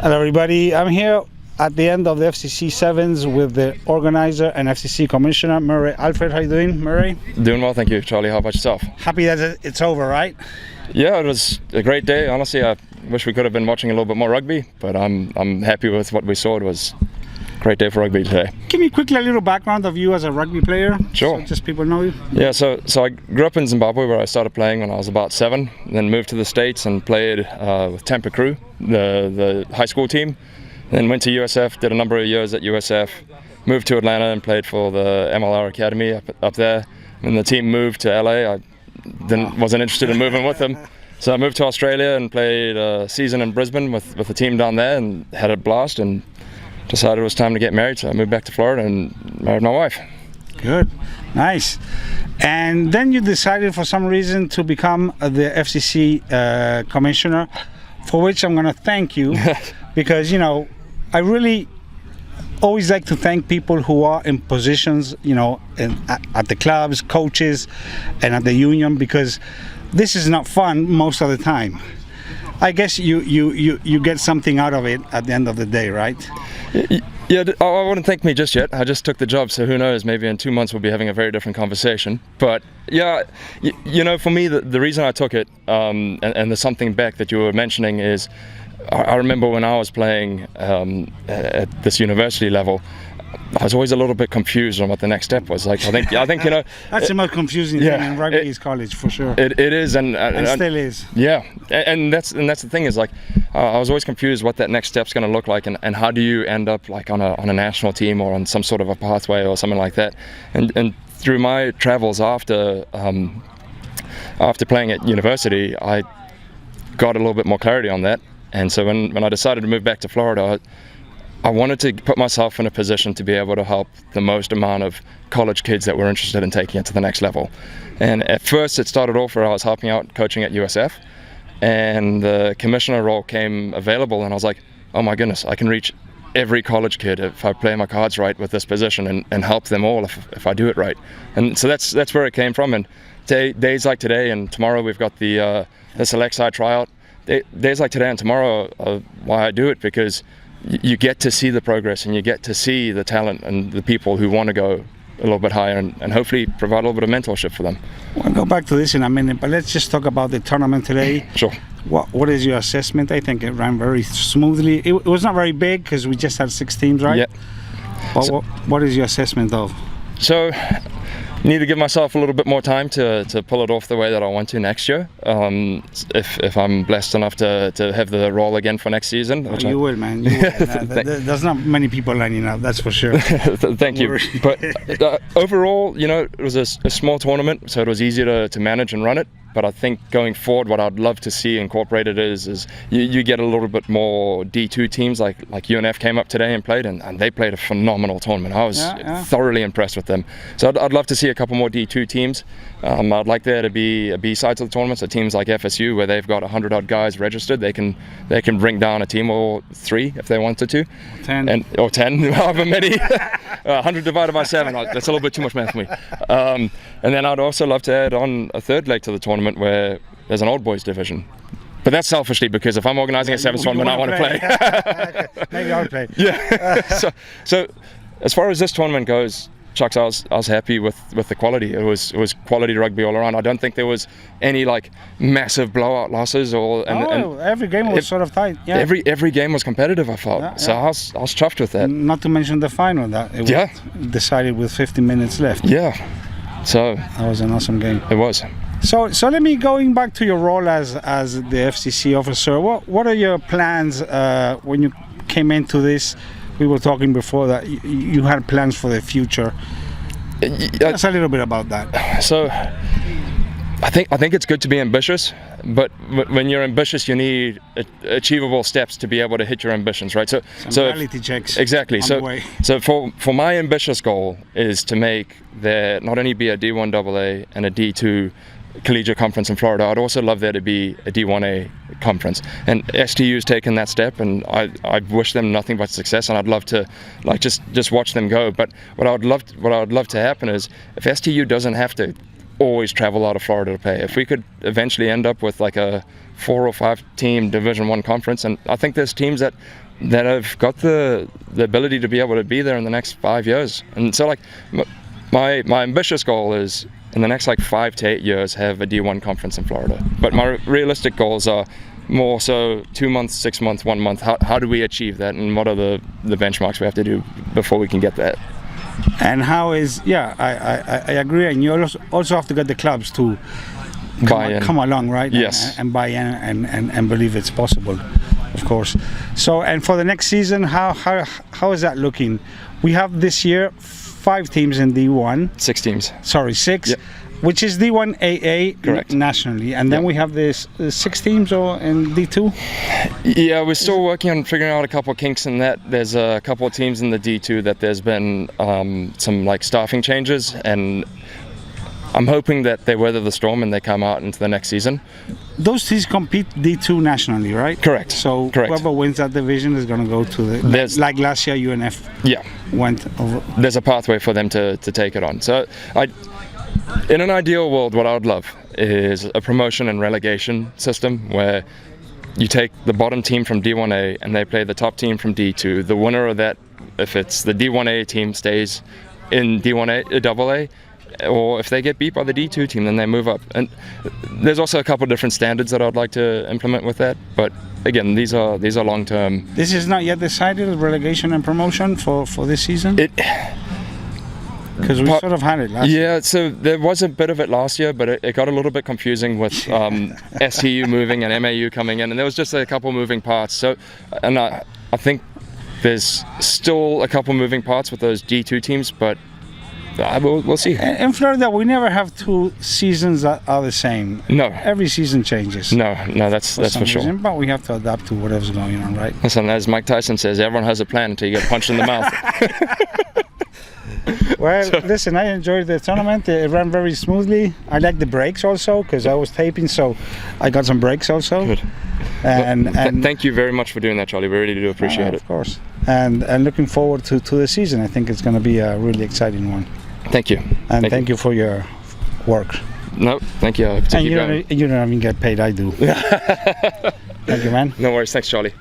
Hello everybody, I'm here at the end of the FCC Sevens with the organizer and FCC Commissioner, Murray. Alford, how you doing, Murray? Doing well, thank you. Charlie, how about yourself? Happy that it's over, right? Yeah, it was a great day. Honestly, I wish we could have been watching a little bit more rugby, but I'm happy with what we saw. It was a great day for rugby today. Give me quickly a little background of you as a rugby player. Sure. So just people know you. Yeah, so I grew up in Zimbabwe where I started playing when I was about 7, then moved to the States and played with Tampa Crew, the high school team. Then went to USF, did a number of years at USF, moved to Atlanta and played for the MLR Academy up there. When the team moved to LA, I wasn't interested in moving with them. So I moved to Australia and played a season in Brisbane with the team down there and had a blast and decided it was time to get married. So I moved back to Florida and married my wife. Good, nice. And then you decided for some reason to become the FCC Commissioner, for which I'm going to thank you because, you know, I really always like to thank people who are in positions, you know, at the clubs, coaches, and at the union, because this is not fun most of the time. I guess you get something out of it at the end of the day, right? Yeah, I wouldn't thank me just yet. I just took the job, so who knows, maybe in 2 months we'll be having a very different conversation. But yeah, you know, for me, the reason I took it, and there's something back that you were mentioning is, I remember when I was playing at this university level, I was always a little bit confused on what the next step was. Like, I think you know, that's the most confusing thing in rugby is college, for sure. It is, and still is. Yeah, and that's the thing is, like, I was always confused what that next step's going to look like, and how do you end up like on a national team or on some sort of a pathway or something like that. And through my travels after playing at university, I got a little bit more clarity on that. And so when I decided to move back to Florida, I wanted to put myself in a position to be able to help the most amount of college kids that were interested in taking it to the next level. And at first it started off where I was helping out coaching at USF, and the commissioner role came available, and I was like, oh my goodness, I can reach every college kid if I play my cards right with this position and help them all if I do it right. And so that's where it came from. And days like today and tomorrow, we've got the select side tryout. Days like today and tomorrow are why I do it, because you get to see the progress and you get to see the talent and the people who want to go a little bit higher and hopefully provide a little bit of mentorship for them. We'll go back to this in a minute, but let's just talk about the tournament today. Sure. What is your assessment? I think it ran very smoothly. It was not very big because we just had 6 teams, right? Yeah. What is your assessment of? So, need to give myself a little bit more time to pull it off the way that I want to next year. If I'm blessed enough to have the role again for next season. You will, man. You will. There's not many people lining up, that's for sure. Thank you. But overall, you know, it was a small tournament, so it was easier to manage and run it. But I think going forward, what I'd love to see incorporated is you get a little bit more D2 teams, like UNF came up today and played, and they played a phenomenal tournament. I was thoroughly impressed with them. So I'd love to see a couple more D2 teams. I'd like there to be a B side to the tournament, so teams like FSU, where they've got 100 odd guys registered, they can bring down a team or 3 if they wanted to, 10 or 10, however many. 100 divided by 7, that's a little bit too much math for me. And then I'd also love to add on a third leg to the tournament where there's an old boys division. But that's selfishly, because if I'm organising a sevens tournament, I want to play. Maybe I'll play. Yeah. So as far as this tournament goes, Chucks, I was happy with the quality. It was quality rugby all around. I don't think there was any like massive blowout losses and every game was sort of tight. Yeah. Every game was competitive, I felt. So I was chuffed with that. Not to mention the final that it was decided with 50 minutes left. Yeah. So that was an awesome game. It was. So let me going back to your role as the FCC officer. What are your plans when you came into this? We were talking before that you had plans for the future. Tell us a little bit about that. So I think it's good to be ambitious, but when you're ambitious, you need achievable steps to be able to hit your ambitions, right? So reality checks. Exactly. So for my ambitious goal is to make there not only be a D1 AA and a D2 collegiate conference in Florida. I'd also love there to be a D1A conference, and STU's taken that step, and I wish them nothing but success, and I'd love to just watch them go. But what I would love to happen is if STU doesn't have to always travel out of Florida to play. If we could eventually end up with like a 4 or 5 team Division I conference, and I think there's teams that have got the ability to be able to be there in the next 5 years. And so like my ambitious goal is in the next like 5 to 8 years have a D1 conference in Florida. But my realistic goals are more so 2 months, 6 months, 1 month. How do we achieve that, and what are the benchmarks we have to do before we can get that? And how is I agree, and you also have to get the clubs to come along, right? Yes. And buy in and believe it's possible, of course. So, and for the next season, how is that looking? We have this year 5 teams in D1. 6 teams. Sorry, 6. Yep. Which is D1AA Correct. Nationally, and then we have this 6 teams or in D2. Yeah, we're still working on figuring out a couple of kinks in that. There's a couple of teams in the D2 that there's been some like staffing changes, and I'm hoping that they weather the storm and they come out into the next season. Those teams compete D2 nationally, right? Correct. So Correct. whoever wins that division is going to go to the like last year UNF. Yeah. Went over. There's a pathway for them to take it on. So in an ideal world, what I would love is a promotion and relegation system where you take the bottom team from D1A and they play the top team from D2. The winner of that, if it's the D1A team, stays in D1A AA, or if they get beat by the D2 team, then they move up. And there's also a couple of different standards that I'd like to implement with that. But again, these are long term. This is not yet decided, relegation and promotion for this season. Because we sort of had it last year. Yeah, so there was a bit of it last year, but it got a little bit confusing with STU moving and MAU coming in, and there was just a couple moving parts. So, and I think there's still a couple moving parts with those D2 teams, but we'll see. In Florida, we never have 2 seasons that are the same. No. Every season changes. No, that's for sure. Reason, but we have to adapt to whatever's going on, right? Listen, as Mike Tyson says, everyone has a plan until you get punched in the mouth. Well, listen, I enjoyed the tournament. It ran very smoothly. I like the breaks also, because I was taping, so I got some breaks also. Good. And thank you very much for doing that, Charlie. We really do appreciate it. Of course. And looking forward to the season. I think it's going to be a really exciting one. Thank you. And thank you for your work. No, thank you. And you don't even get paid. I do. Thank you, man. No worries. Thanks, Charlie.